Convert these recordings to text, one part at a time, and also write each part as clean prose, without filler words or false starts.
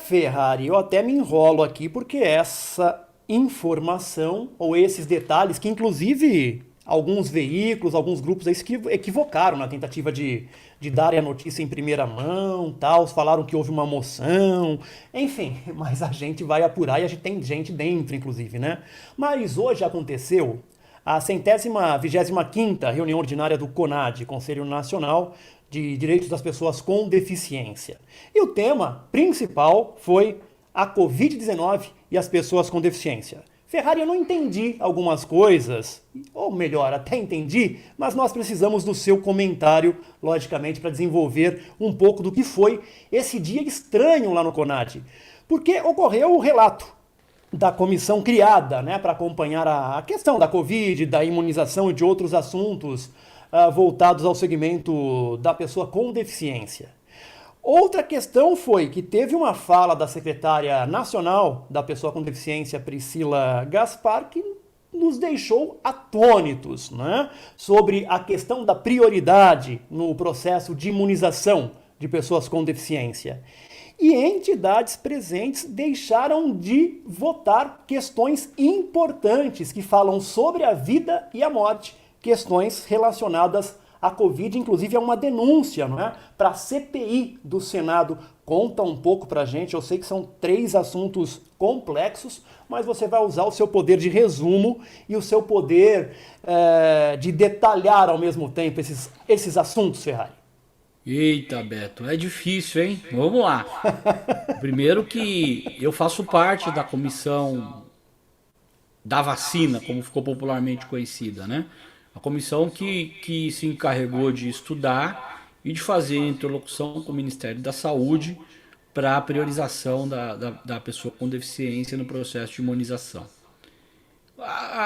Ferrari, eu até me enrolo aqui porque essa informação ou esses detalhes que inclusive alguns veículos, alguns grupos aí se equivocaram na tentativa de darem a notícia em primeira mão, tal, falaram que houve uma moção, enfim, mas a gente vai apurar e a gente tem gente dentro, inclusive, né? Mas hoje aconteceu a centésima vigésima quinta reunião ordinária do CONAD, Conselho Nacional de Direitos das Pessoas com Deficiência. E o tema principal foi a Covid-19 e as pessoas com deficiência. Ferrari, eu não entendi algumas coisas, ou melhor, até entendi, mas nós precisamos do seu comentário, logicamente, para desenvolver um pouco do que foi esse dia estranho lá no CONAD. Porque ocorreu o relato da comissão criada, né, para acompanhar a questão da Covid, da imunização e de outros assuntos voltados ao segmento da pessoa com deficiência. Outra questão foi que teve uma fala da secretária nacional da pessoa com deficiência, Priscila Gaspar, que nos deixou atônitos, né, sobre a questão da prioridade no processo de imunização de pessoas com deficiência. E entidades presentes deixaram de votar questões importantes que falam sobre a vida e a morte, questões relacionadas à Covid, inclusive é uma denúncia, não é? Para a CPI do Senado. Conta um pouco para a gente, eu sei que são 3 assuntos complexos, mas você vai usar o seu poder de resumo e o seu poder de detalhar ao mesmo tempo esses assuntos, Ferrari. Eita, Beto, é difícil, hein? Vamos lá. Primeiro que eu faço parte da comissão da vacina, como ficou popularmente conhecida, né? A comissão que se encarregou de estudar e de fazer interlocução com o Ministério da Saúde para a priorização da pessoa com deficiência no processo de imunização.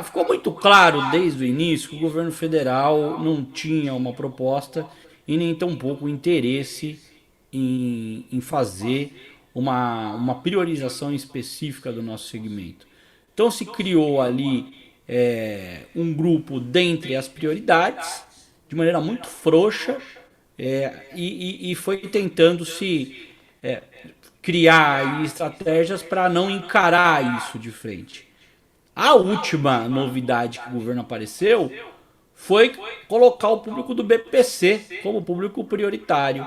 Ficou muito claro desde o início que o governo federal não tinha uma proposta e nem tampouco interesse em fazer uma priorização específica do nosso segmento. Então se criou ali um grupo dentre as prioridades, de maneira muito frouxa, e foi tentando se criar estratégias para não encarar isso de frente. A última novidade que o governo apareceu foi colocar o público do BPC como público prioritário.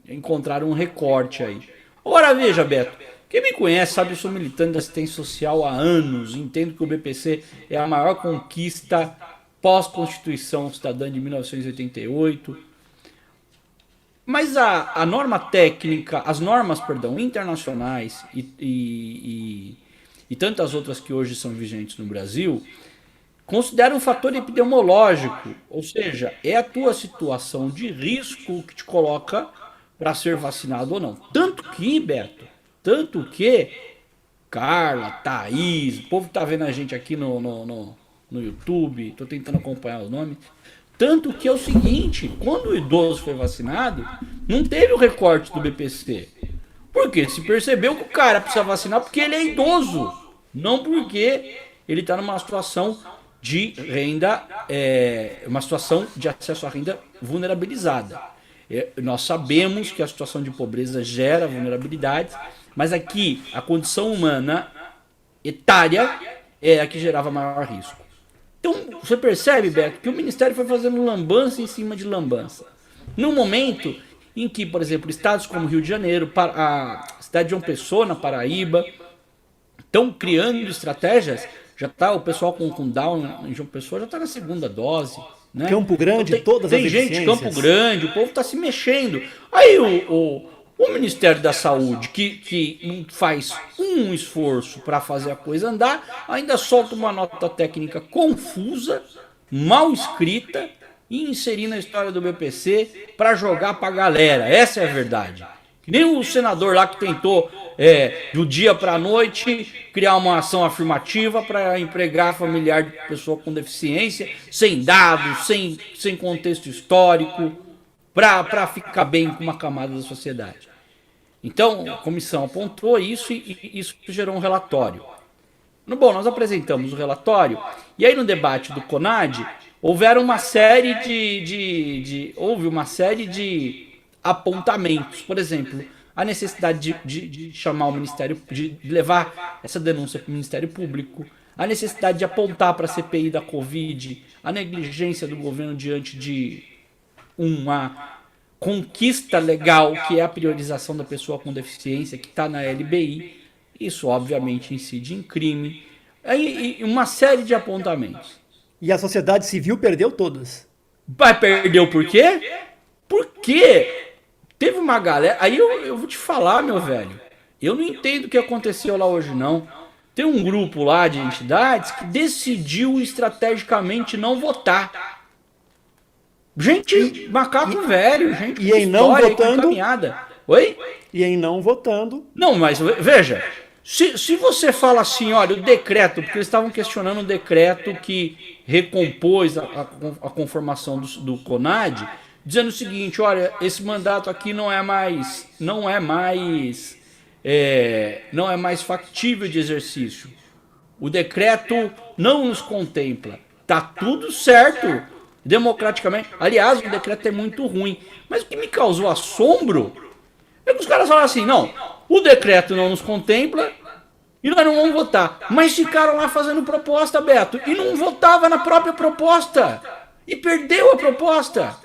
Encontraram um recorte aí. Agora veja, Beto, quem me conhece sabe que eu sou militante da assistência social há anos, entendo que o BPC é a maior conquista pós-Constituição Cidadã de 1988. Mas a norma técnica, as normas, perdão, internacionais e tantas outras que hoje são vigentes no Brasil, considera um fator epidemiológico, ou seja, é a tua situação de risco que te coloca para ser vacinado ou não. Tanto que, Beto, tanto que Carla, Thaís, o povo que tá vendo a gente aqui no YouTube, tô tentando acompanhar os nomes, tanto que é o seguinte, quando o idoso foi vacinado, não teve o recorte do BPC. Porque se percebeu que o cara precisa vacinar porque ele é idoso, não porque ele está numa situação de renda, uma situação de acesso à renda vulnerabilizada. Nós sabemos que a situação de pobreza gera vulnerabilidades, mas aqui a condição humana etária é a que gerava maior risco. Então você percebe, Beto, que o Ministério foi fazendo lambança em cima de lambança. No momento em que, por exemplo, estados como Rio de Janeiro, a cidade de João Pessoa, na Paraíba, estão criando estratégias. Já está o pessoal com Down em João Pessoa já está na segunda dose, né? Campo Grande, Então, todas as tem gente de Campo deficiências. Grande, o povo está se mexendo. Aí o Ministério da Saúde, que não faz um esforço para fazer a coisa andar, ainda solta uma nota técnica confusa, mal escrita, e inserir na história do BPC para jogar para a galera. Essa é a verdade. Que nem o senador lá que tentou, do dia para a noite, criar uma ação afirmativa para empregar familiar de pessoa com deficiência, sem dados, sem contexto histórico, para ficar bem com uma camada da sociedade. Então, a comissão apontou isso e isso gerou um relatório. Bom, nós apresentamos o relatório e aí no debate do CONAD houveram uma série houve uma série de apontamentos. Por exemplo, a necessidade de chamar o Ministério, de levar essa denúncia para o Ministério Público, a necessidade de apontar para a CPI da Covid, a negligência do governo diante de uma conquista legal, que é a priorização da pessoa com deficiência, que está na LBI. Isso, obviamente, incide em crime. E uma série de apontamentos. E a sociedade civil perdeu todas. Vai perder por quê? Porque teve uma galera... Aí eu vou te falar, meu velho. Eu não entendo o que aconteceu lá hoje, não. Tem um grupo lá de entidades que decidiu estrategicamente não votar. Gente, macaco velho, gente e em não votando, encaminhada. Oi? E em não votando... Não, mas veja... Se você fala assim, olha, o decreto, porque eles estavam questionando o decreto que recompôs a conformação do CONAD, dizendo o seguinte, olha, esse mandato aqui não é mais factível de exercício. O decreto não nos contempla. Tá tudo certo democraticamente. Aliás, o decreto é muito ruim. Mas o que me causou assombro é que os caras falaram assim, não, o decreto não nos contempla e nós não vamos votar. Mas ficaram lá fazendo proposta, Beto, e não votava na própria proposta. E perdeu a proposta.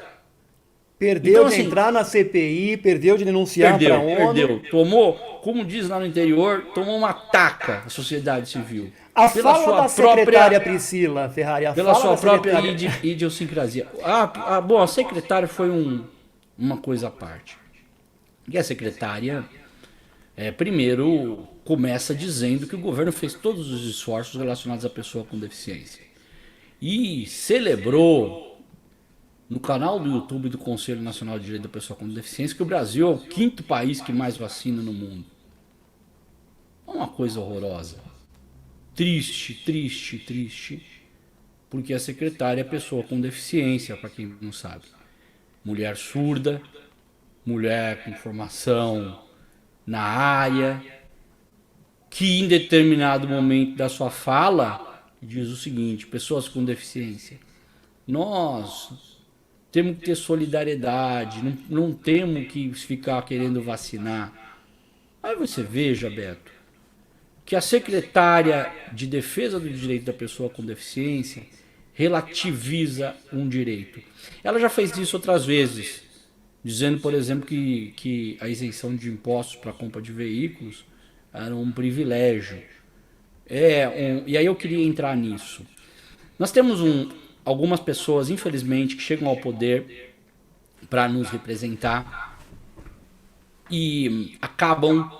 Perdeu então, de assim, entrar na CPI, perdeu de denunciar para a ONU. Perdeu. Tomou, como diz lá no interior, tomou uma taca da sociedade civil. A fala da secretária Priscila Ferrari, pela sua própria idiosincrasia. Bom, a secretária foi uma coisa à parte. E a secretária, primeiro, começa dizendo que o governo fez todos os esforços relacionados à pessoa com deficiência. E celebrou no canal do YouTube do Conselho Nacional de Direito da Pessoa com Deficiência que o Brasil é o 5º país que mais vacina no mundo. É uma coisa horrorosa. Triste, triste, triste. Porque a secretária é pessoa com deficiência, para quem não sabe. Mulher surda, mulher com formação na área, que em determinado momento da sua fala diz o seguinte: pessoas com deficiência, nós temos que ter solidariedade, não temos que ficar querendo vacinar. Aí você veja, Beto, que a secretária de Defesa do Direito da Pessoa com Deficiência relativiza um direito. Ela já fez isso outras vezes, dizendo, por exemplo, que a isenção de impostos para a compra de veículos era um privilégio. E aí eu queria entrar nisso. Nós temos algumas pessoas, infelizmente, que chegam ao poder para nos representar e acabam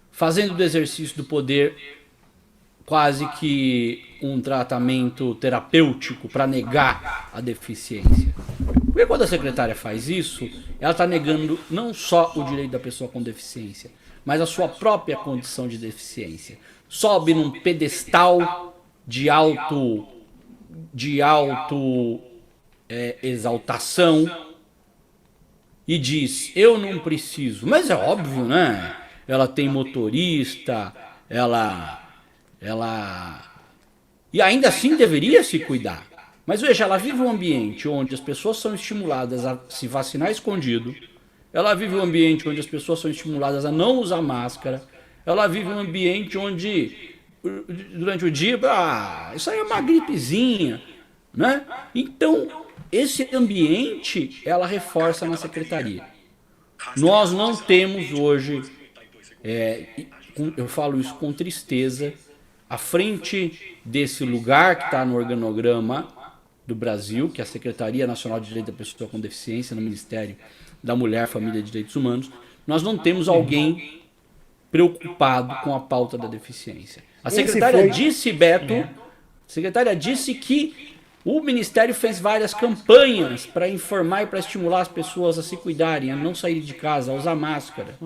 fazendo do exercício do poder quase que um tratamento terapêutico para negar a deficiência. Porque quando a secretária faz isso, ela está negando não só o direito da pessoa com deficiência, mas a sua própria condição de deficiência. Sobe num pedestal de exaltação e diz, eu não preciso. Mas é óbvio, né? Ela tem motorista, e ainda assim deveria se cuidar. Mas veja, ela vive um ambiente onde as pessoas são estimuladas a se vacinar escondido, ela vive um ambiente onde as pessoas são estimuladas a não usar máscara, ela vive um ambiente onde durante o dia, isso aí é uma gripezinha, né? Então, esse ambiente ela reforça na secretaria. Nós não temos hoje, eu falo isso com tristeza, à frente desse lugar que está no organograma do Brasil, que é a Secretaria Nacional de Direito da Pessoa com Deficiência, no Ministério da Mulher, Família e Direitos Humanos, nós não temos alguém preocupado com a pauta da deficiência. A secretária disse, Beto, a secretária disse que o Ministério fez várias campanhas para informar e para estimular as pessoas a se cuidarem, a não sair de casa, a usar máscara,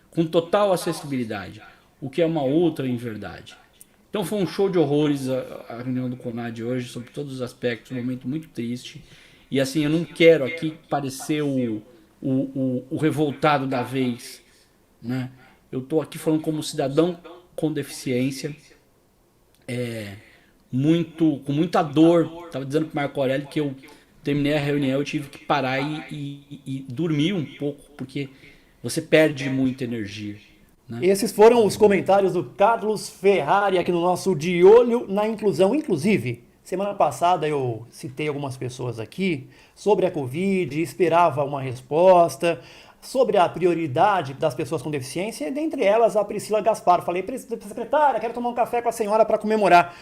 com total acessibilidade, o que é uma outra inverdade. Então foi um show de horrores a reunião do CONAD hoje, sobre todos os aspectos, um momento muito triste. E assim, eu não quero aqui parecer o revoltado da vez, né? Eu estou aqui falando como cidadão com deficiência, com muita dor. Estava dizendo para o Marco Aurélio que eu terminei a reunião, eu tive que parar e dormir um pouco, porque você perde muita energia, né? Esses foram os comentários do Carlos Ferrari aqui no nosso De Olho na Inclusão. Inclusive, semana passada eu citei algumas pessoas aqui sobre a Covid, esperava uma resposta sobre a prioridade das pessoas com deficiência, e dentre elas a Priscila Gaspar. Falei, secretária, quero tomar um café com a senhora para comemorar.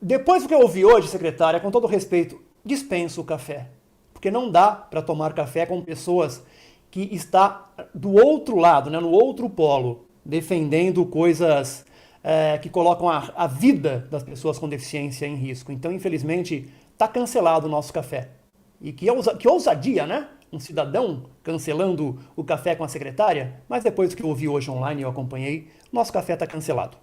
Depois do que eu ouvi hoje, secretária, com todo respeito, dispenso o café. Porque não dá para tomar café com pessoas que está do outro lado, né, no outro polo, defendendo coisas que colocam a vida das pessoas com deficiência em risco. Então, infelizmente, está cancelado o nosso café. E que ousadia, né? Um cidadão cancelando o café com a secretária, mas depois do que eu ouvi hoje online e eu acompanhei, nosso café está cancelado.